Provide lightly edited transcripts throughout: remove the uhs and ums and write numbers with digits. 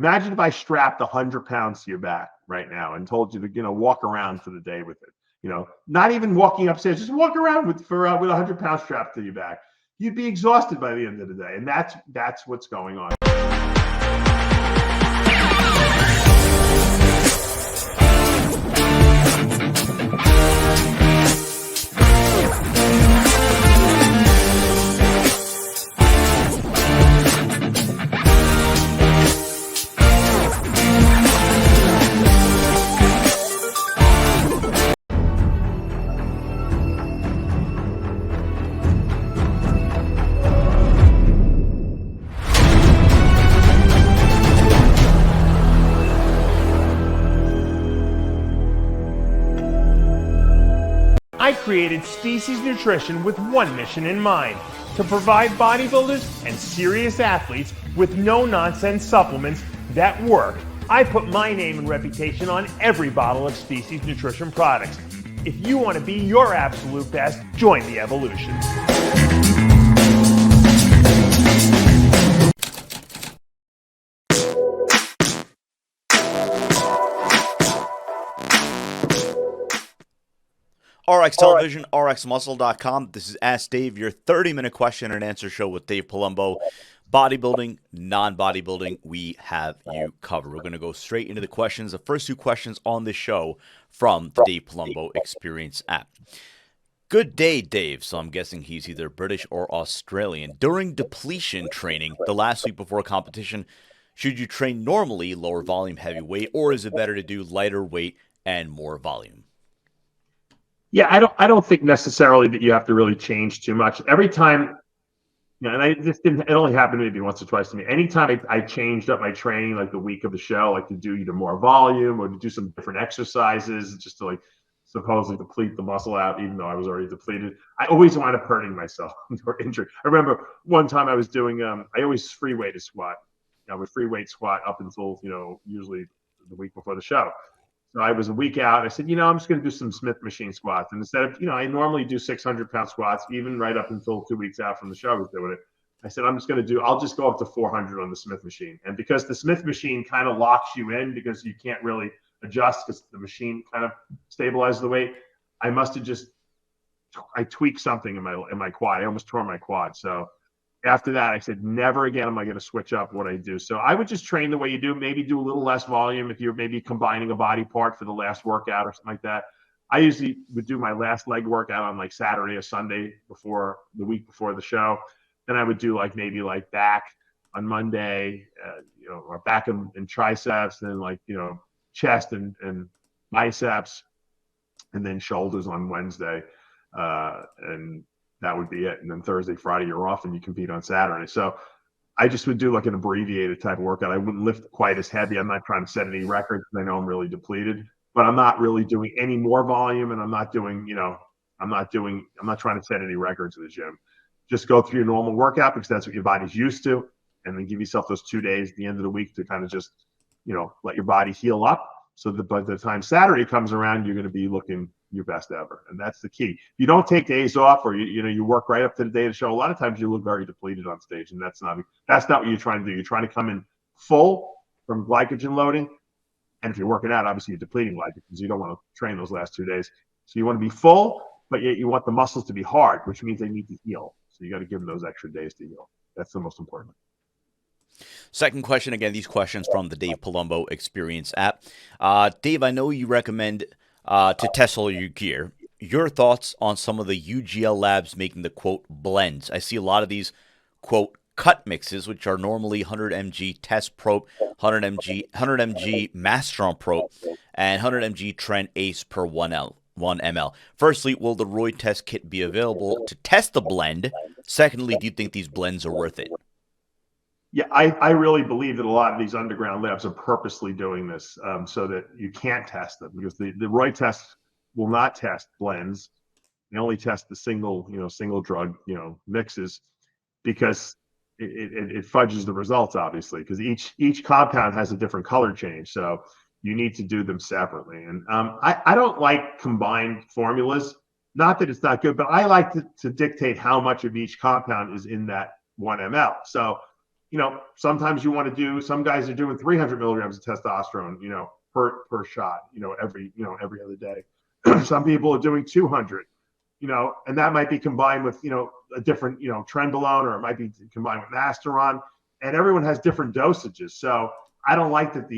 Imagine if I strapped 100 pounds to your back right now and told you to, walk around for the day with it. Not even walking upstairs, just walk around with 100 pounds strapped to your back. You'd be exhausted by the end of the day, and that's what's going on. I created Species Nutrition with one mission in mind: to provide bodybuilders and serious athletes with no-nonsense supplements that work. I put my name and reputation on every bottle of Species Nutrition products. If you want to be your absolute best, join the evolution. RX Television, RxMuscle.com. This is Ask Dave, your 30-minute question and answer show with Dave Palumbo. Bodybuilding, non-bodybuilding, we have you covered. We're going to go straight into the questions. The first two questions on this show from the Dave Palumbo Experience app. Good day, Dave. So I'm guessing he's either British or Australian. During depletion training, the last week before competition, should you train normally, lower volume, heavy weight, or is it better to do lighter weight and more volume? Yeah, I don't think necessarily that you have to really change too much. Every time, and it only happened maybe once or twice to me. Anytime I changed up my training, like the week of the show, like to do either more volume or to do some different exercises, just to supposedly deplete the muscle out, even though I was already depleted, I always wound up hurting myself or injured. I remember one time I was doing, I always free weight a squat. I would free weight squat up until, usually the week before the show. So I was a week out. I said, I'm just going to do some Smith machine squats. And instead of, I normally do 600-pound squats, even right up until 2 weeks out from the show I was doing it. I said, I'll just go up to 400 on the Smith machine. And because the Smith machine kind of locks you in because you can't really adjust because the machine kind of stabilizes the weight, I tweaked something in my quad. I almost tore my quad. So after that, I said, never again am I going to switch up what I do. So I would just train the way you do, maybe do a little less volume if you're maybe combining a body part for the last workout or something like that. I usually would do my last leg workout on like Saturday or Sunday before the week before the show. Then I would do maybe back on Monday, or back and triceps, and then chest and biceps, and then shoulders on Wednesday. And that would be it. And then Thursday, Friday, you're off and you compete on Saturday. So I just would do an abbreviated type of workout. I wouldn't lift quite as heavy. I'm not trying to set any records because I know I'm really depleted, but I'm not really doing any more volume. And I'm not doing, I'm not trying to set any records in the gym. Just go through your normal workout because that's what your body's used to. And then give yourself those 2 days at the end of the week to kind of just, let your body heal up. So that by the time Saturday comes around, you're going to be looking your best ever. And that's the key. If you don't take days off or you work right up to the day of the show, a lot of times you look very depleted on stage, and that's not what you're trying to do. You're trying to come in full from glycogen loading. And if you're working out, obviously you're depleting glycogen because you don't want to train those last 2 days. So you want to be full, but yet you want the muscles to be hard, which means they need to heal. So you got to give them those extra days to heal. That's the most important. Second question, again, these questions from the Dave Palumbo Experience app. Dave, I know you recommend to test all your gear. Your thoughts on some of the UGL labs making the, quote, blends? I see a lot of these, quote, cut mixes, which are normally 100 mg test probe, 100 mg masteron probe, and 100 mg tren ace per 1 ml. Firstly, will the roid test kit be available to test the blend? Secondly, do you think these blends are worth it? Yeah, I really believe that a lot of these underground labs are purposely doing this so that you can't test them, because the roid test will not test blends. They only test the single drug, mixes, because it fudges the results, obviously, because each compound has a different color change. So you need to do them separately. And I don't like combined formulas. Not that it's not good, but I like to dictate how much of each compound is in that 1 ml. So sometimes you want to do, some guys are doing 300 milligrams of testosterone, per shot, every other day. Some people are doing 200, and that might be combined with, a different, trenbolone, or it might be combined with masteron, and everyone has different dosages. So I don't like that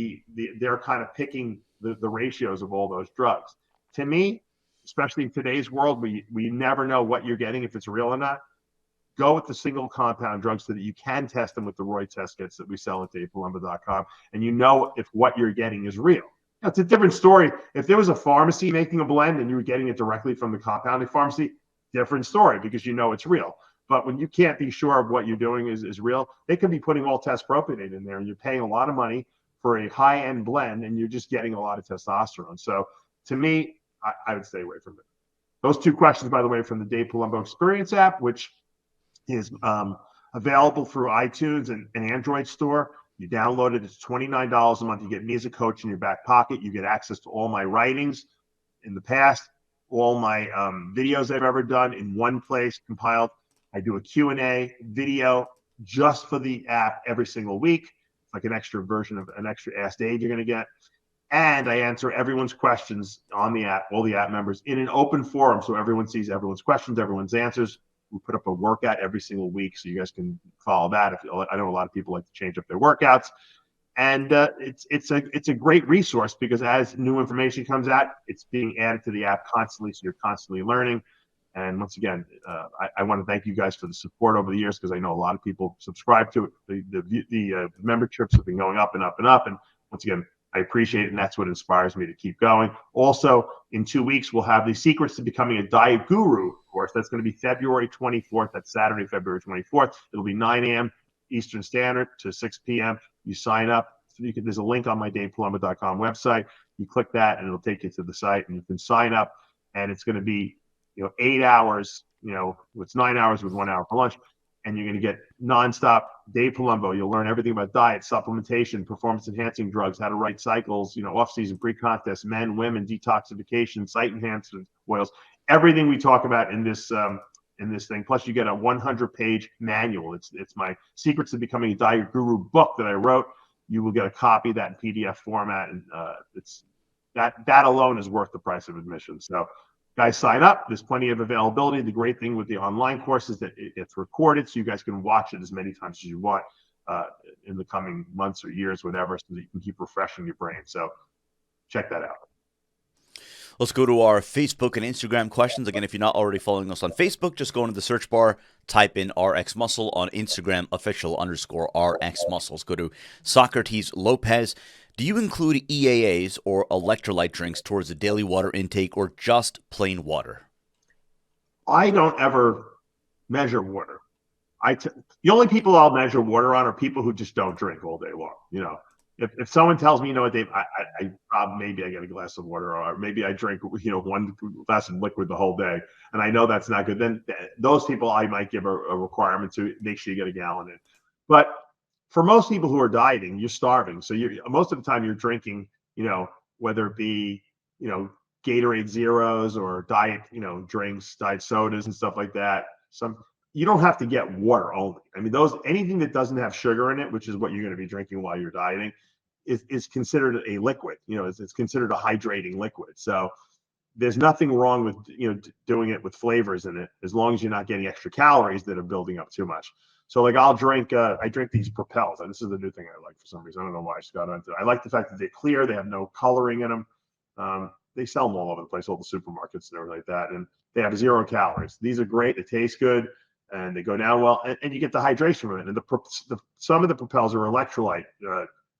they're kind of picking the ratios of all those drugs. To me, especially in today's world, we never know what you're getting, if it's real or not. Go with the single compound drugs so that you can test them with the roid test kits that we sell at davepalumbo.com, and if what you're getting is real. Now, it's a different story. If there was a pharmacy making a blend and you were getting it directly from the compounding pharmacy, different story, because it's real. But when you can't be sure of what you're doing is real, they could be putting all test propionate in there, and you're paying a lot of money for a high-end blend, and you're just getting a lot of testosterone. So to me, I would stay away from it. Those two questions, by the way, from the Dave Palumbo Experience app, which is available through iTunes and Android store. You download it. It's $29 a month. You get me as a coach in your back pocket. You get access to all my writings in the past, all my videos I've ever done in one place compiled. I do a Q&A video just for the app every single week. It's like an extra version of an extra Ask Dave you're going to get. And I answer everyone's questions on the app, all the app members, in an open forum, so everyone sees everyone's questions, everyone's answers. We put up a workout every single week, so you guys can follow that. I know a lot of people like to change up their workouts, and it's a great resource, because as new information comes out, it's being added to the app constantly, so you're constantly learning. And once again, I want to thank you guys for the support over the years, because I know a lot of people subscribe to it. The memberships have been going up and up and up, and once again, I appreciate it, and that's what inspires me to keep going. Also, in 2 weeks, we'll have the Secrets to Becoming a Diet Guru course. That's going to be February 24th. That's Saturday, February 24th. It'll be 9 a.m. Eastern Standard to 6 p.m. You sign up. There's a link on my davepalumbo.com website. You click that, and it'll take you to the site, and you can sign up. And it's going to be 8 hours. It's 9 hours with 1 hour for lunch. And you're going to get nonstop Dave Palumbo. You'll learn everything about diet, supplementation, performance-enhancing drugs, how to write cycles, off-season, pre-contest, men, women, detoxification, site enhancement oils, everything we talk about in this thing. Plus, you get a 100-page manual. It's my Secrets to Becoming a Diet Guru book that I wrote. You will get a copy of that in PDF format, and it's that alone is worth the price of admission. So, guys, sign up. There's plenty of availability. The great thing with the online course is that it's recorded, so you guys can watch it as many times as you want in the coming months or years, whatever, so that you can keep refreshing your brain. So check that out. Let's go to our Facebook and Instagram questions. Again, if you're not already following us on Facebook, just go into the search bar, type in RxMuscle. On Instagram, official_RxMuscle. Let's go to Socrates Lopez. Do you include EAAs or electrolyte drinks towards the daily water intake, or just plain water? I don't ever measure water. The only people I'll measure water on are people who just don't drink all day long. If someone tells me, Dave, maybe I get a glass of water, or maybe I drink, 1 glass of liquid the whole day, and I know that's not good, then those people I might give a requirement to make sure you get a gallon in. But for most people who are dieting, you're starving. So most of the time you're drinking, whether it be, Gatorade Zeros or diet, drinks, diet sodas and stuff like that. You don't have to get water only. I mean, anything that doesn't have sugar in it, which is what you're going to be drinking while you're dieting, is considered a liquid. It's considered a hydrating liquid. So there's nothing wrong with, doing it with flavors in it, as long as you're not getting extra calories that are building up too much. So like I drink these Propels, and this is the new thing I like for some reason. I don't know why I just got onto it. I like the fact that they're clear, they have no coloring in them. They sell them all over the place, all the supermarkets and everything like that, and they have 0 calories. These are great. They taste good, and they go down well, and you get the hydration from it. And some of the Propels are electrolyte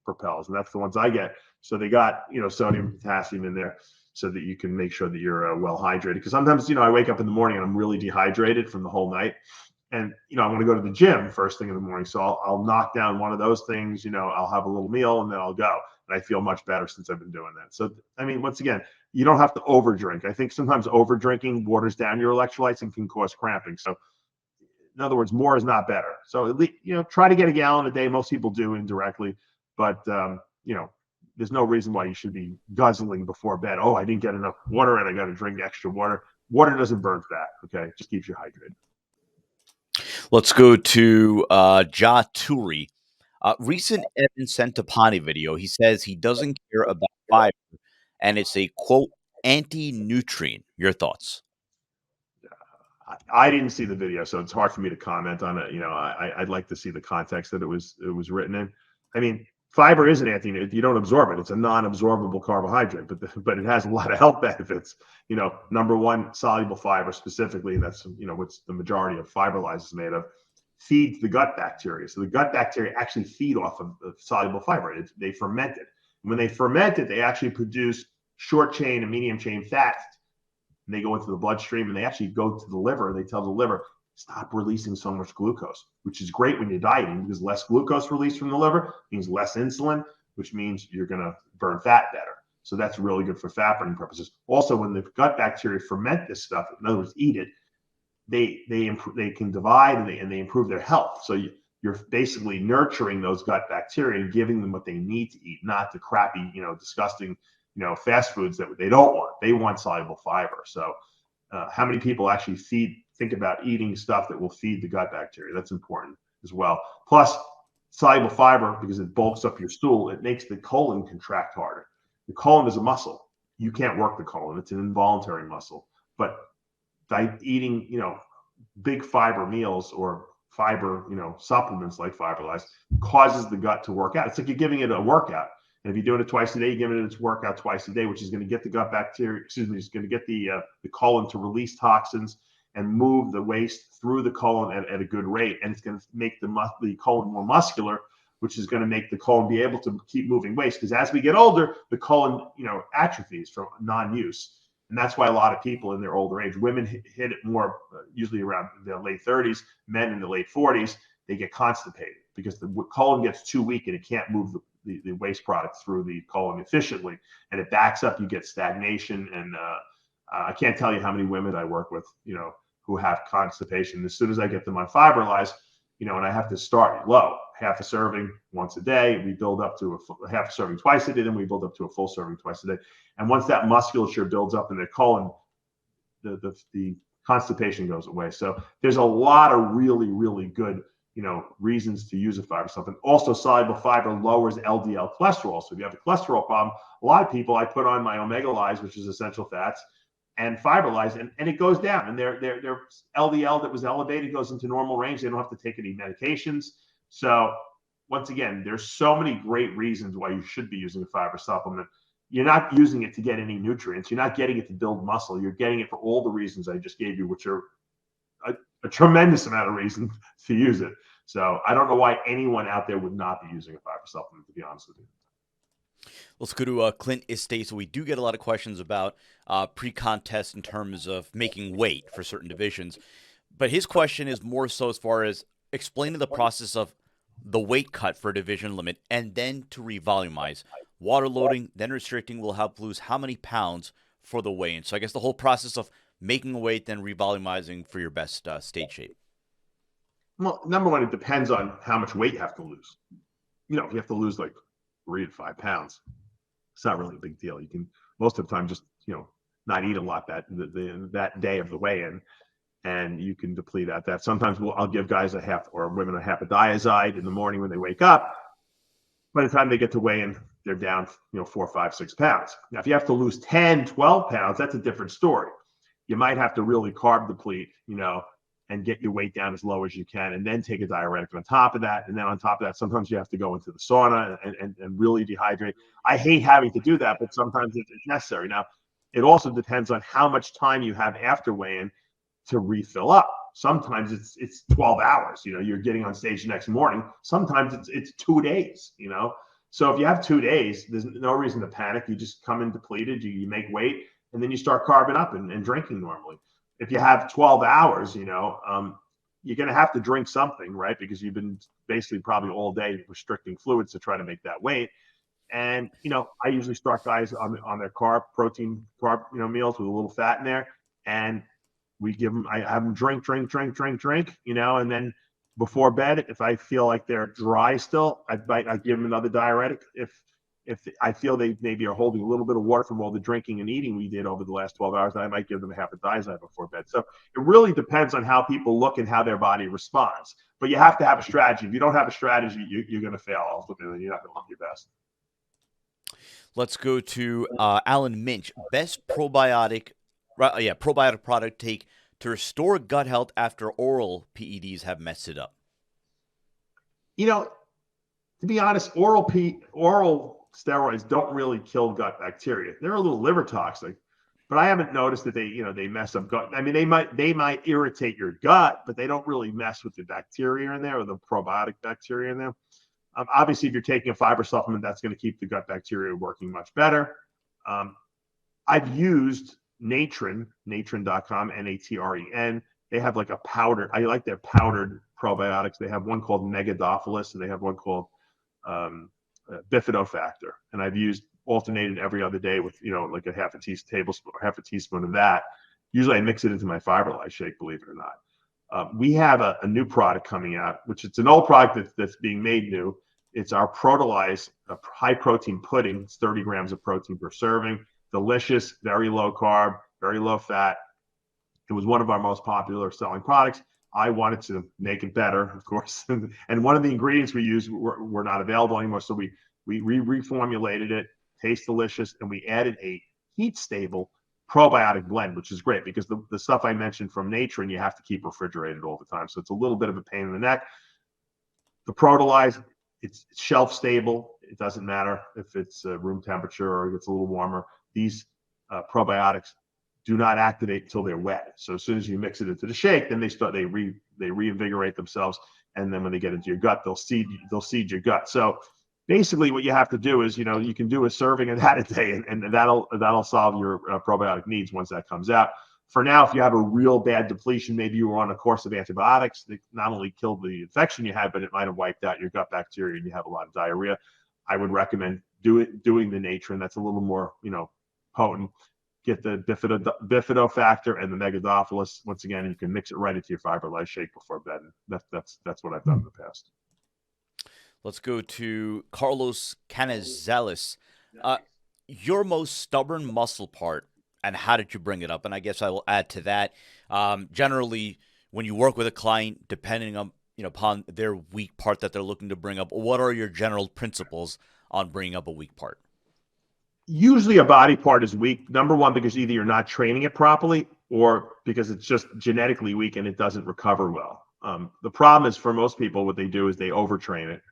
Propels, and that's the ones I get. So they got sodium, potassium in there, so that you can make sure that you're well hydrated. Because sometimes I wake up in the morning and I'm really dehydrated from the whole night. And, I want to go to the gym first thing in the morning. So I'll knock down one of those things, I'll have a little meal, and then I'll go. And I feel much better since I've been doing that. So, I mean, once again, you don't have to over drink. I think sometimes over drinking waters down your electrolytes and can cause cramping. So in other words, more is not better. So at least, try to get a gallon a day. Most people do indirectly, but there's no reason why you should be guzzling before bed. Oh, I didn't get enough water and I got to drink extra water. Water doesn't burn fat. Okay. It just keeps you hydrated. Let's go to Ja Turi. Recent Evan Centopani video, he says he doesn't care about fiber, and it's a quote anti-nutrient. Your thoughts? I didn't see the video, so it's hard for me to comment on it. I'd like to see the context that it was written in. I mean, fiber is an anti. You don't absorb it; it's a non-absorbable carbohydrate, but it has a lot of health benefits. Number one, soluble fiber specifically. That's what's the majority of fiberlyze is made of. Feeds the gut bacteria. So the gut bacteria actually feed off of soluble fiber. They ferment it. When they ferment it, they actually produce short chain and medium chain fats. And they go into the bloodstream and they actually go to the liver. They tell the liver, stop releasing so much glucose, which is great when you're dieting because less glucose released from the liver means less insulin, which means you're going to burn fat better. So that's really good for fat burning purposes. Also, when the gut bacteria ferment this stuff, in other words, eat it, they can divide and they improve their health. So you're basically nurturing those gut bacteria and giving them what they need to eat, not the crappy, disgusting, fast foods that they don't want. They want soluble fiber. So how many people actually think about eating stuff that will feed the gut bacteria? That's important as well. Plus, soluble fiber, because it bulks up your stool, it makes the colon contract harder. The colon is a muscle. You can't work the colon. It's an involuntary muscle. But by eating, big fiber meals or fiber, supplements like Fiberlyze causes the gut to work out. It's like you're giving it a workout. And if you're doing it twice a day, you're giving it its workout twice a day, which is going to get the gut bacteria, is going to get the colon to release toxins and move the waste through the colon at a good rate. And it's going to make the colon more muscular, which is going to make the colon be able to keep moving waste. Because as we get older, the colon, atrophies from non-use. And that's why a lot of people in their older age, women hit it more, usually around their late 30s, men in the late 40s, they get constipated because the colon gets too weak and it can't move the waste product through the colon efficiently. And it backs up, you get stagnation. And I can't tell you how many women I work with, who have constipation. As soon as I get them on Fiberlyze, and I have to start low, half a serving once a day. We build up to a half a serving twice a day. Then we build up to a full serving twice a day. And once that musculature builds up in their colon, the constipation goes away. So there's a lot of really, really good, reasons to use a fiber supplement. Also, soluble fiber lowers LDL cholesterol. So if you have a cholesterol problem, a lot of people, I put on my Omega-Lyze, which is essential fats, and Fiberlyze, and it goes down. And their LDL that was elevated goes into normal range. They don't have to take any medications. So once again, there's so many great reasons why you should be using a fiber supplement. You're not using it to get any nutrients. You're not getting it to build muscle. You're getting it for all the reasons I just gave you, which are a tremendous amount of reason to use it. So I don't know why anyone out there would not be using a fiber supplement, to be honest with you. Let's go to Clint Estate. So we do get a lot of questions about pre-contest in terms of making weight for certain divisions. But his question is more so as far as explaining the process of the weight cut for division limit and then to revolumize. Water loading, then restricting will help lose how many pounds for the weigh-in. So I guess the whole process of making a weight, then revolumizing for your best state shape. Well, number one, it depends on how much weight you have to lose. If you have to lose like 3 to 5 pounds, it's not really a big deal. You can most of the time just not eat a lot that day of the weigh-in, and you can deplete at that. Sometimes I'll give guys a half or women a half a diazide in the morning when they wake up. By the time they get to weigh-in, they're down 4, 5, 6 pounds. Now, if you have to lose 10, 12 pounds, that's a different story. You might have to really carb deplete, and get your weight down as low as you can, and then take a diuretic on top of that. And then on top of that, sometimes you have to go into the sauna and really dehydrate. I hate having to do that, but sometimes it's necessary. Now, it also depends on how much time you have after weigh-in to refill up. Sometimes it's 12 hours. You're getting on stage the next morning. Sometimes it's 2 days. So if you have 2 days, there's no reason to panic. You just come in depleted. You make weight, and then you start carving up and drinking normally. If you have 12 hours, you're going to have to drink something, right? Because you've been basically probably all day restricting fluids to try to make that weight. And, I usually start guys on their protein carb, meals with a little fat in there. And I have them drink, and then before bed, if I feel like they're dry still, I give them another diuretic. If if I feel they maybe are holding a little bit of water from all the drinking and eating we did over the last 12 hours, I might give them a half a thiazide before bed. So it really depends on how people look and how their body responds. But you have to have a strategy. If you don't have a strategy, you're going to fail ultimately. You're not going to look your best. Let's go to Alan Minch. Best probiotic product take to restore gut health after oral PEDs have messed it up. You know, to be honest, oral steroids don't really kill gut bacteria. They're a little liver toxic, but I haven't noticed that they mess up gut. I mean, they might irritate your gut, but they don't really mess with the bacteria in there or the probiotic bacteria in there. Obviously, if you're taking a fiber supplement, that's going to keep the gut bacteria working much better. I've used Natren, natren.com, Natren. They have like a powder. I like their powdered probiotics. They have one called Megadophilus, and they have one called Bifidofactor. And I've alternated every other day with, like a half a teaspoon of that. Usually I mix it into my Fiberlife shake, believe it or not. We have a new product coming out, which it's an old product that's being made new. It's our Protolyze high protein pudding. It's 30 grams of protein per serving. Delicious, very low carb, very low fat. It was one of our most popular selling products. I wanted to make it better, of course. And one of the ingredients we used were not available anymore. So we reformulated it, tastes delicious, and we added a heat stable probiotic blend, which is great because the stuff I mentioned from Natren, you have to keep refrigerated all the time. So it's a little bit of a pain in the neck. The Protolyze, it's shelf stable. It doesn't matter if it's room temperature or if it's a little warmer. These probiotics do not activate until they're wet. So as soon as you mix it into the shake, then they reinvigorate themselves. And then when they get into your gut, they'll seed your gut. So basically what you have to do is, you can do a serving of that a day, and that'll solve your probiotic needs once that comes out. For now, if you have a real bad depletion, maybe you were on a course of antibiotics that not only killed the infection you had, but it might have wiped out your gut bacteria and you have a lot of diarrhea. I would recommend doing the Natren. That's a little more, potent. Get the Bifidofactor and the Megadophilus. Once again, you can mix it right into your Fiberlife shake before bed. That's what I've done in the past. Let's go to Carlos Canizales. Your most stubborn muscle part, and how did you bring it up? And I guess I will add to that. Generally, when you work with a client, depending on upon their weak part that they're looking to bring up, what are your general principles on bringing up a weak part? Usually a body part is weak. Number one, because either you're not training it properly or because it's just genetically weak and it doesn't recover well. The problem is for most people, what they do is they overtrain it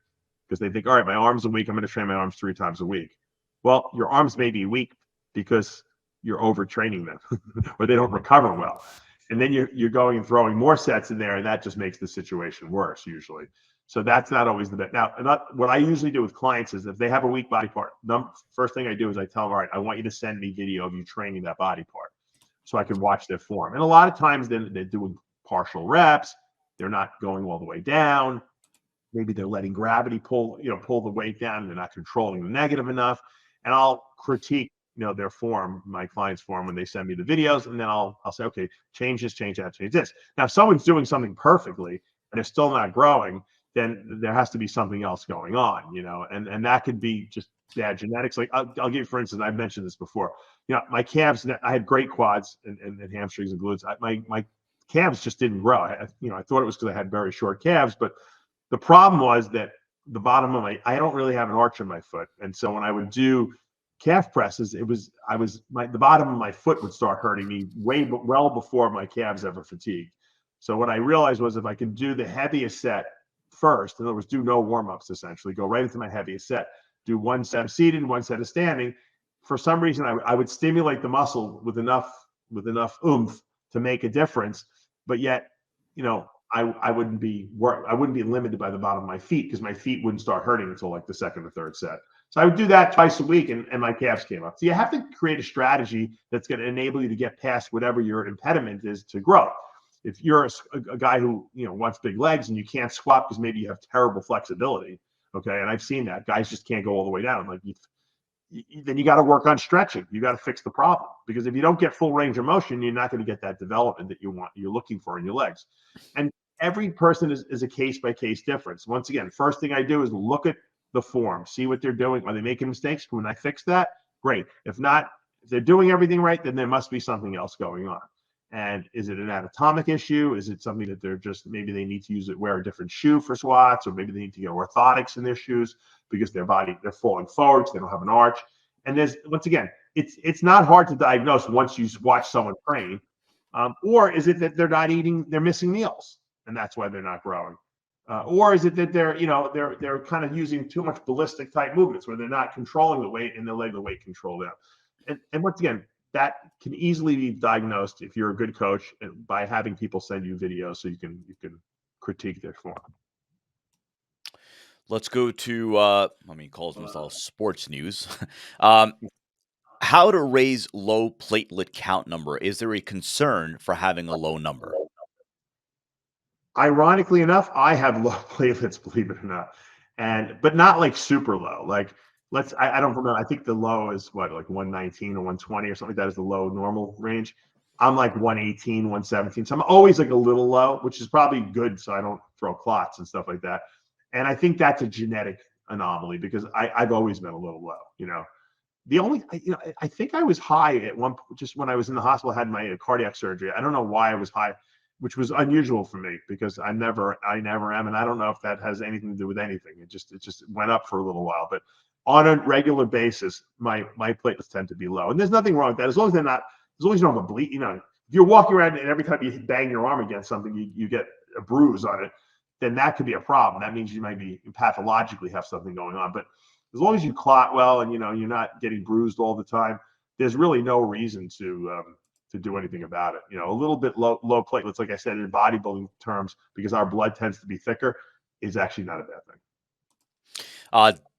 because they think, all right, my arms are weak. I'm going to train my arms 3 times a week. Well, your arms may be weak because you're overtraining them or they don't recover well. And then you're going and throwing more sets in there, and that just makes the situation worse usually. So that's not always the best. Now, what I usually do with clients is if they have a weak body part, first thing I do is I tell them, all right, I want you to send me video of you training that body part so I can watch their form. And a lot of times they're doing partial reps. They're not going all the way down. Maybe they're letting gravity pull the weight down. They're not controlling the negative enough. And I'll critique their form, my client's form, when they send me the videos, and then I'll say, okay, change this, change that, change this. Now, if someone's doing something perfectly and they're still not growing, then there has to be something else going on, and that could be just bad genetics. Like I'll give you, for instance, I've mentioned this before. My calves, I had great quads and hamstrings and glutes. My calves just didn't grow. I thought it was because I had very short calves, but the problem was that the bottom of I don't really have an arch in my foot, and so when I would do calf presses, the bottom of my foot would start hurting me well before my calves ever fatigued. So what I realized was if I could do the heaviest set first, in other words, do no warm-ups, essentially go right into my heaviest set, do 1 set of seated, 1 set of standing. For some reason, I would stimulate the muscle with enough oomph to make a difference, but yet, I wouldn't be limited by the bottom of my feet because my feet wouldn't start hurting until like the 2nd or 3rd set. So I would do that twice a week, and my calves came up. So you have to create a strategy that's going to enable you to get past whatever your impediment is to growth. If you're a guy who wants big legs and you can't squat because maybe you have terrible flexibility, okay, and I've seen that guys just can't go all the way down. Like then you got to work on stretching. You got to fix the problem because if you don't get full range of motion, you're not going to get that development that you're looking for in your legs. And every person is a case by case difference. Once again, first thing I do is look at the form, see what they're doing. Are they making mistakes? Can I fix that? Great. If not, if they're doing everything right, then there must be something else going on. And is it an anatomic issue? Is it something that they're just, maybe they need to wear a different shoe for squats, or maybe they need to get orthotics in their shoes because they're falling forward, so they don't have an arch. And there's, once again, it's not hard to diagnose once you watch someone train. Or is it that they're missing meals, and that's why they're not growing? Or is it that they're kind of using too much ballistic type movements where they're not controlling the weight and they're letting the weight control them? And once again, that can easily be diagnosed if you're a good coach by having people send you videos so you can critique their form. Let's go to, he calls himself sports news. How to raise low platelet count number. Is there a concern for having a low number? Ironically enough, I have low platelets, believe it or not, but not like super low. Like I don't remember. I think the low is what, like 119 or 120 or something like that is the low normal range. I'm like 118, 117. So I'm always like a little low, which is probably good so I don't throw clots and stuff like that. And I think that's a genetic anomaly because I've always been a little low, I think I was high at one point, just when I was in the hospital, I had my cardiac surgery. I don't know why I was high, which was unusual for me because I never am. And I don't know if that has anything to do with anything. It just went up for a little while, but on a regular basis, my platelets tend to be low. And there's nothing wrong with that. As long as you don't have a bleed, if you're walking around and every time you bang your arm against something, you get a bruise on it, then that could be a problem. That means you might be pathologically have something going on. But as long as you clot well and you're not getting bruised all the time, there's really no reason to do anything about it. A little bit low platelets, like I said, in bodybuilding terms, because our blood tends to be thicker, is actually not a bad thing.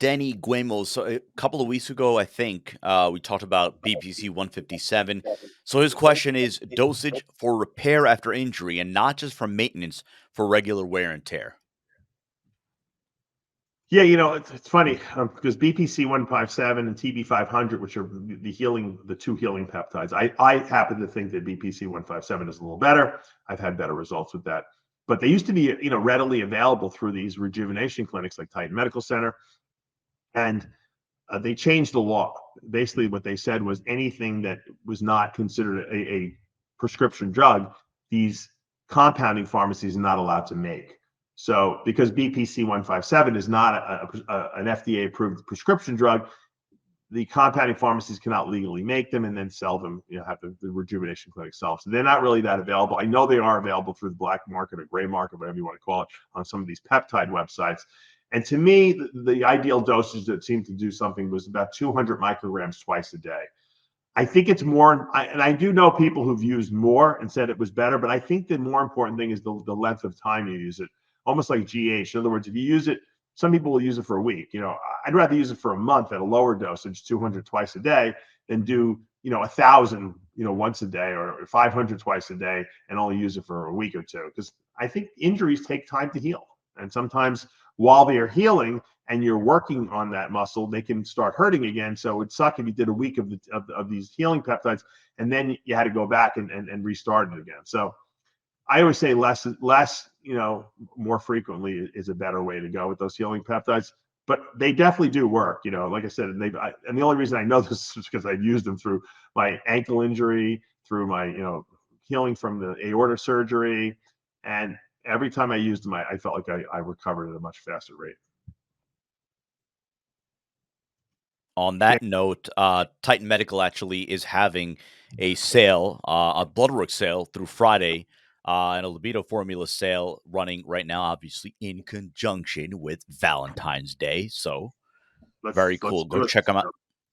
Denny Guemos, so a couple of weeks ago, I think we talked about BPC 157. So his question is dosage for repair after injury and not just for maintenance for regular wear and tear. Yeah, it's funny because BPC 157 and TB 500, which are the two healing peptides, I happen to think that BPC 157 is a little better. I've had better results with that. But they used to be, readily available through these rejuvenation clinics like Titan Medical Center. And they changed the law. Basically, what they said was anything that was not considered a prescription drug, these compounding pharmacies are not allowed to make. So because BPC 157 is not an FDA-approved prescription drug, the compounding pharmacies cannot legally make them and then sell them, have the rejuvenation clinic sell them. So they're not really that available. I know they are available through the black market or gray market, whatever you want to call it, on some of these peptide websites. And to me, the ideal dosage that seemed to do something was about 200 micrograms twice a day. I think it's more, and I do know people who've used more and said it was better, but I think the more important thing is the length of time you use it, almost like GH. In other words, if you use it, some people will use it for a week. I'd rather use it for a month at a lower dosage, 200 twice a day, than do, 1,000, once a day, or 500 twice a day and only use it for a week or two. Because I think injuries take time to heal. And sometimes while they are healing and you're working on that muscle, they can start hurting again. So it'd suck if you did a week of these healing peptides and then you had to go back and restart it again. So I always say less, more frequently is a better way to go with those healing peptides. But they definitely do work. Like I said, and the only reason I know this is because I've used them through my ankle injury, through my healing from the aorta surgery, and every time I used them, I felt like I recovered at a much faster rate. On that note, Titan Medical actually is having a sale, a bloodwork sale through Friday, and a libido formula sale running right now, obviously in conjunction with Valentine's Day. So very cool. Go check them out.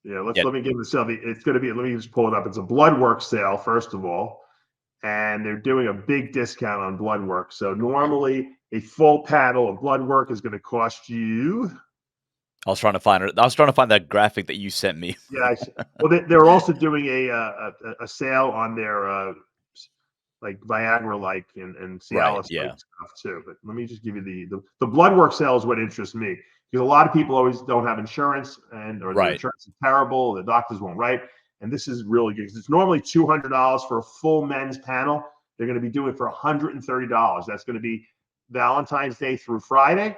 Yeah, let me give this up. It's going to be, let me just pull it up. It's a bloodwork sale, first of all. And they're doing a big discount on blood work. So normally a full paddle of blood work is going to cost you. I was trying to find that graphic that you sent me. Yeah. Well, they're also doing a sale on their like Viagra-like and Cialis stuff too. But let me just give you the blood work sale is what interests me, because a lot of people always don't have insurance or their insurance is terrible. The doctors won't write. And this is really good because it's normally $200 for a full men's panel. They're going to be doing it for $130. That's going to be Valentine's Day through Friday.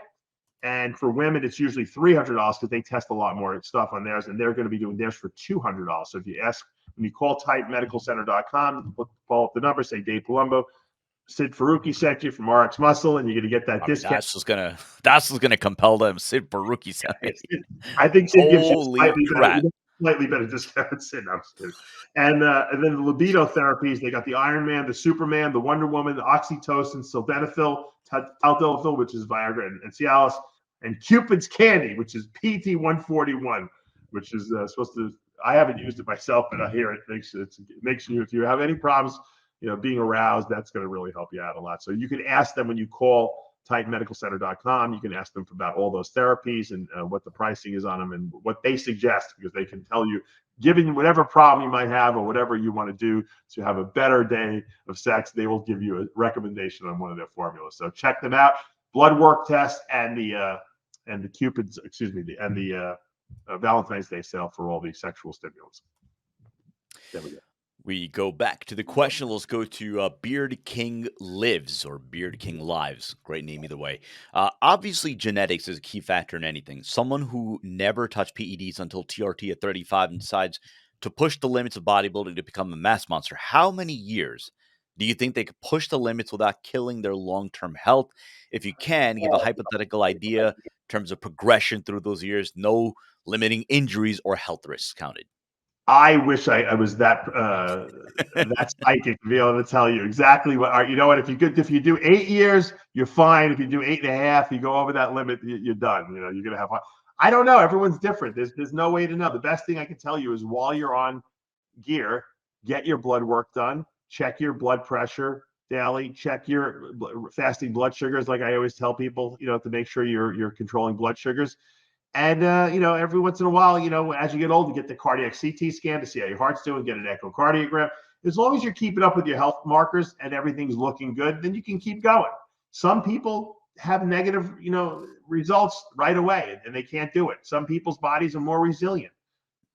And for women, it's usually $300 because they test a lot more stuff on theirs, and they're going to be doing theirs for $200. So if you ask, when you call typemedicalcenter.com, call up the number, say Dave Palumbo, Sid Faruqi sent you from RxMuscle, and you're going to get that I mean, discount. that's just gonna compel them. Sid Faruqi sent me. I think Sid gives you Holy crap. slightly better discount than Sid. I'm just kidding. And then the libido therapies, they got the Iron Man, the Superman, the Wonder Woman, the oxytocin, sildenafil, taldilafil, which is Viagra and Cialis, and Cupid's Candy, which is PT141, which is supposed to. I haven't used it myself, but I hear it makes you, if you have any problems, being aroused, that's going to really help you out a lot. So you can ask them when you call typemedicalcenter.com. You can ask them about all those therapies and what the pricing is on them and what they suggest, because they can tell you, given whatever problem you might have or whatever you want to do to have a better day of sex, they will give you a recommendation on one of their formulas. So check them out. Blood work test and the Cupid's, and the Valentine's Day sale for all the sexual stimulants. There we go. We go back to the question. Let's go to Beard King Lives or Beard King Lives. Great name either way. Obviously, genetics is a key factor in anything. Someone who never touched PEDs until TRT at 35 and decides to push the limits of bodybuilding to become a mass monster. How many years do you think they could push the limits without killing their long-term health? If you can, give a hypothetical idea in terms of progression through those years, no limiting injuries or health risks counted. I wish I was that psychic to be able to tell you exactly what. You know what? If you do 8 years, you're fine. If you do 8.5, you go over that limit, you're done. You're gonna have. I don't know. Everyone's different. There's no way to know. The best thing I can tell you is while you're on gear, get your blood work done. Check your blood pressure daily. Check your fasting blood sugars, like I always tell people. To make sure you're controlling blood sugars. And, every once in a while, as you get older, get the cardiac CT scan to see how your heart's doing, get an echocardiogram. As long as you're keeping up with your health markers and everything's looking good, then you can keep going. Some people have negative, results right away, and they can't do it. Some people's bodies are more resilient.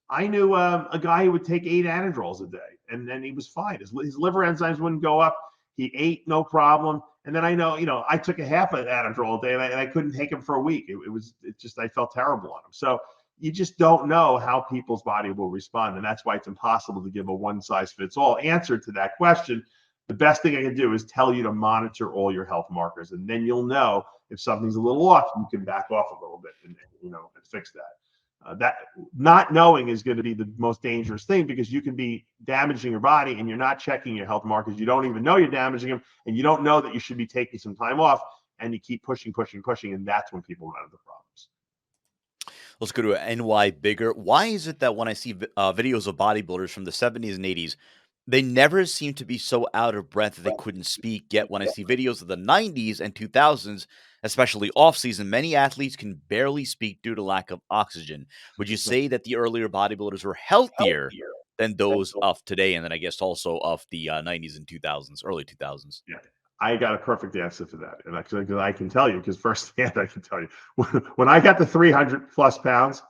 I knew a guy who would take 8 anadrols a day, and then he was fine. His liver enzymes wouldn't go up. He ate no problem. And then I know, I took a half of Anadrol a day and I couldn't take him for a week. I felt terrible on him. So you just don't know how people's body will respond. And that's why it's impossible to give a one size fits all answer to that question. The best thing I can do is tell you to monitor all your health markers. And then you'll know if something's a little off, you can back off a little bit and fix that. That not knowing is going to be the most dangerous thing, because you can be damaging your body and you're not checking your health markers. You don't even know you're damaging them, and you don't know that you should be taking some time off, and you keep pushing, and that's when people run into problems. Let's go to NY Bigger. Why is it that when I see videos of bodybuilders from the 70s and 80s, they never seem to be so out of breath that they couldn't speak? Yet when I see videos of the 90s and 2000s, especially off-season, many athletes can barely speak due to lack of oxygen. Would you say that the earlier bodybuilders were healthier than those of today, and then I guess also of the 90s and 2000s, early 2000s? Yeah, I got a perfect answer for that. And actually, because I can tell you, because firsthand I can tell you, when I got to 300 plus pounds,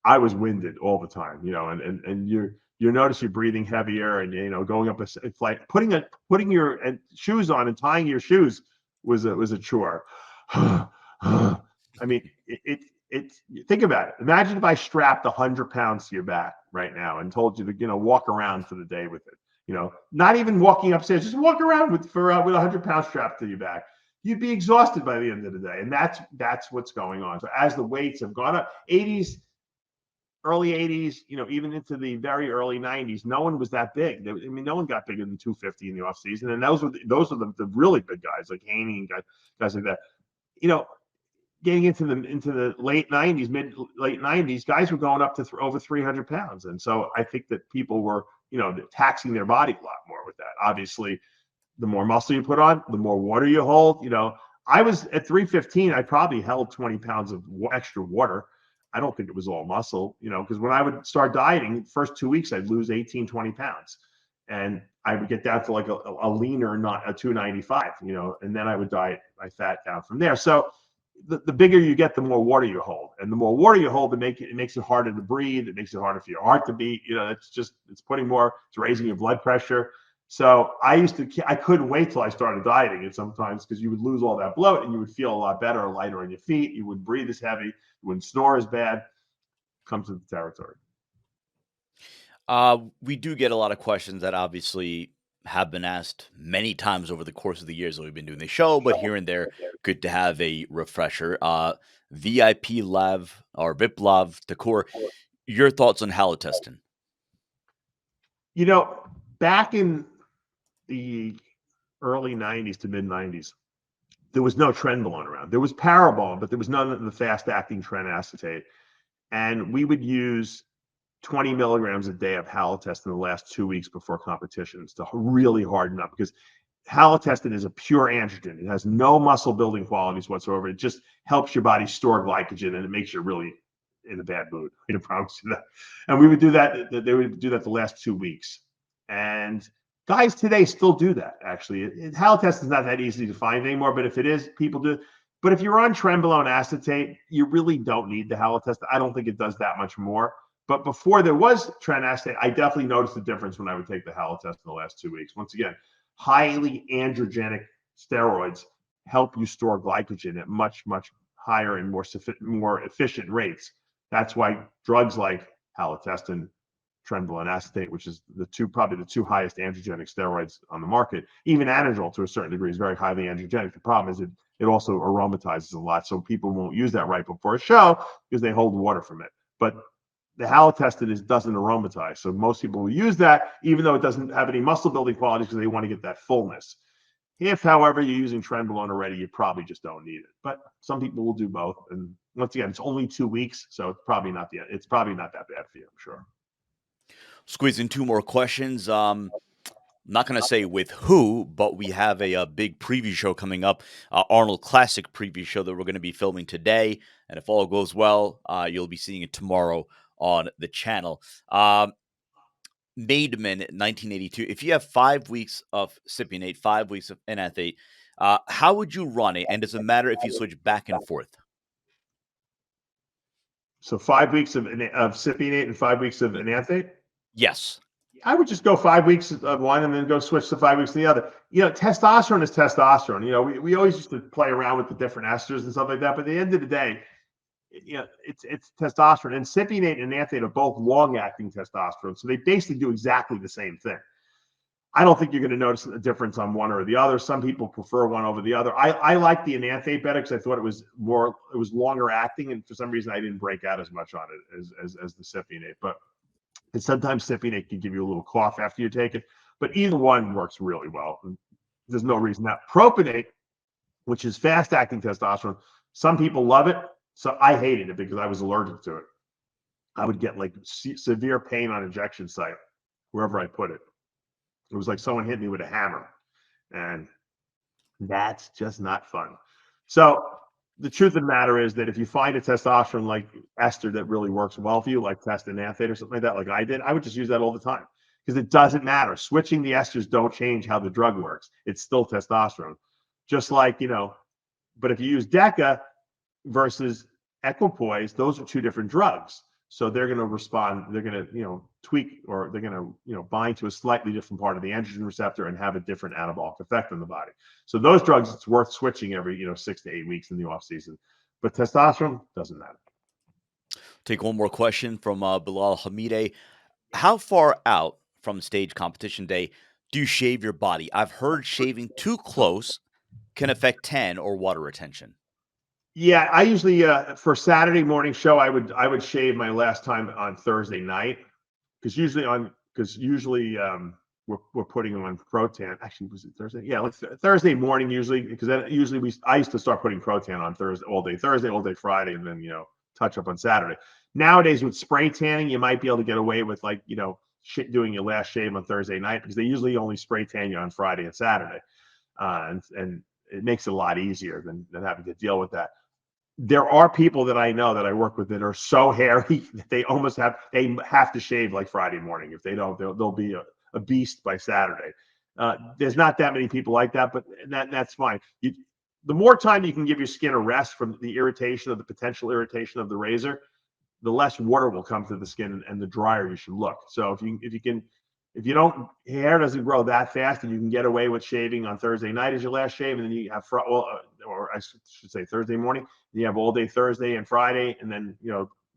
I was winded all the time, and you notice you're breathing heavier, and going up a flight, putting your shoes on and tying your shoes was a chore. I mean, think about it. Imagine if I strapped 100 pounds to your back right now and told you to, walk around for the day with it. Not even walking upstairs, just walk around with 100 pounds strapped to your back. You'd be exhausted by the end of the day, and that's what's going on. So as the weights have gone up, early 80s, even into the very early 90s, no one was that big. No one got bigger than 250 in the off season, and those are the really big guys like Haney and guys like that. Getting into the late 90s, late 90s, guys were going up to over 300 pounds. And so I think that people were, taxing their body a lot more with that. Obviously, the more muscle you put on, the more water you hold. I was at 315, I probably held 20 pounds of extra water. I don't think it was all muscle, because when I would start dieting, the first 2 weeks, I'd lose 18, 20 pounds. And I would get down to like a leaner, not a 295, and then I would diet my fat down from there. So the bigger you get, the more water you hold, and the more water you hold, it makes it harder to breathe. It makes it harder for your heart to beat. It's raising your blood pressure. So I couldn't wait till I started dieting it sometimes, because you would lose all that bloat and you would feel a lot better, lighter on your feet. You wouldn't breathe as heavy. You wouldn't snore as bad. Comes with the territory. We do get a lot of questions that obviously have been asked many times over the course of the years that we've been doing the show, but here and there, good to have a refresher. VIP Lav or VIP Lav Takur, your thoughts on halotestin? Back in the early 90s to mid 90s, there was no trenbolone around. There was Parabon, but there was none of the fast acting tren acetate. And we would use 20 milligrams a day of halotestin the last 2 weeks before competitions to really harden up, because halotestin is a pure androgen. It has no muscle building qualities whatsoever. It just helps your body store glycogen, and it makes you really in a bad mood. I promise you that. And we would do that. They would do that the last 2 weeks. And guys today still do that, actually. Halotestin is not that easy to find anymore, but if it is, people do. But if you're on trenbolone acetate, you really don't need the halotestin. I don't think it does that much more. But before there was tren acetate, I definitely noticed the difference when I would take the halotestin the last 2 weeks. Once again, highly androgenic steroids help you store glycogen at much, much higher and more efficient rates. That's why drugs like halotestin, trenbolone acetate, which is probably the two highest androgenic steroids on the market. Even anadrol, to a certain degree, is very highly androgenic. The problem is it also aromatizes a lot, so people won't use that right before a show because they hold water from it. But the halotestin doesn't aromatize, so most people will use that, even though it doesn't have any muscle building qualities, because they want to get that fullness. If, however, you're using trenbolone already, you probably just don't need it. But some people will do both. And once again, it's only 2 weeks, so it's probably not that bad for you, I'm sure. Squeeze in two more questions. Not going to say with who, but we have a big preview show coming up, Arnold Classic preview show that we're going to be filming today. And if all goes well, you'll be seeing it tomorrow on the channel. Maidman, 1982. If you have 5 weeks of Cypionate, 5 weeks of Enant, how would you run it? And does it matter if you switch back and forth? So 5 weeks of Cypionate and 5 weeks of Enant? Yes. I would just go 5 weeks of one and then go switch to 5 weeks of the other. Testosterone is testosterone. We always used to play around with the different esters and stuff like that. But at the end of the day, it's testosterone. And Cypionate and Enant are both long-acting testosterone. So they basically do exactly the same thing. I don't think you're going to notice a difference on one or the other. Some people prefer one over the other. I like the Enant better because I thought it was longer acting. And for some reason, I didn't break out as much on it as the Cypionate. But and sometimes Cypionate can give you a little cough after you take it, but either one works really well. There's no reason that. Propionate, which is fast-acting testosterone, some people love it. So I hated it because I was allergic to it. I would get like severe pain on injection site wherever I put it. It was like someone hit me with a hammer, and that's just not fun. So the truth of the matter is that if you find a testosterone like ester that really works well for you, like Enant or something like that, like I did, I would just use that all the time, because it doesn't matter. Switching the esters don't change how the drug works. It's still testosterone. Just like, but if you use DECA versus equipoise, those are two different drugs. So they're going to respond, they're going to, tweak, or they're going to, bind to a slightly different part of the androgen receptor and have a different anabolic effect on the body. So those drugs, it's worth switching every, 6 to 8 weeks in the off season. But testosterone doesn't matter. Take one more question from Bilal Hamide. How far out from stage competition day do you shave your body? I've heard shaving too close can affect tan or water retention. Yeah, I usually for Saturday morning show, I would shave my last time on Thursday night, because usually we're putting on Protan. Actually, was it Thursday? Yeah, Thursday morning usually, because I used to start putting Protan on Thursday, all day Friday, and then touch up on Saturday. Nowadays with spray tanning, you might be able to get away with doing your last shave on Thursday night, because they usually only spray tan you on Friday and Saturday, and it makes it a lot easier than having to deal with that. There are people that I know that I work with that are so hairy that they have to shave like Friday morning. If they don't, they'll be a beast by Saturday. There's not that many people like that, but that's fine. The more time you can give your skin a rest from the potential irritation of the razor, the less water will come through the skin, and the drier you should look. So if you can If you don't, hair doesn't grow that fast, and you can get away with shaving on Thursday night as your last shave, and then you have or I should say Thursday morning. You have all day Thursday and Friday, and then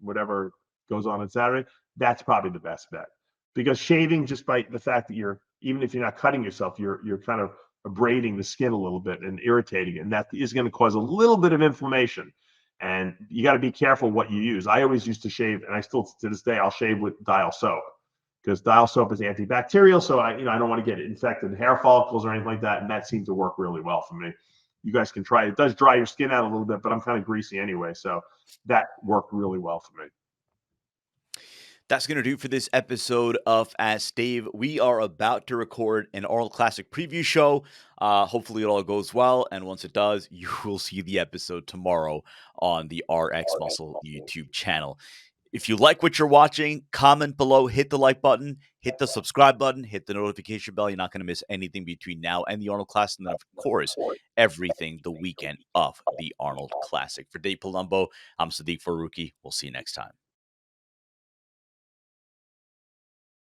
whatever goes on Saturday. That's probably the best bet, because shaving, just by the fact that even if you're not cutting yourself, you're kind of abrading the skin a little bit and irritating it, and that is going to cause a little bit of inflammation. And you got to be careful what you use. I always used to shave, and I still to this day I'll shave with dial soap, because dial soap is antibacterial. So I don't want to get infected hair follicles or anything like that. And that seemed to work really well for me. You guys can try it. It does dry your skin out a little bit, but I'm kind of greasy anyway. So that worked really well for me. That's going to do it for this episode of Ask Dave. We are about to record an Arnold Classic preview show. Hopefully it all goes well. And once it does, you will see the episode tomorrow on the RxMuscle YouTube channel. If you like what you're watching, comment below, hit the like button, hit the subscribe button, hit the notification bell. You're not going to miss anything between now and the Arnold Classic. And then, of course, everything the weekend of the Arnold Classic. For Dave Palumbo, I'm Sadiq Faruqi. We'll see you next time.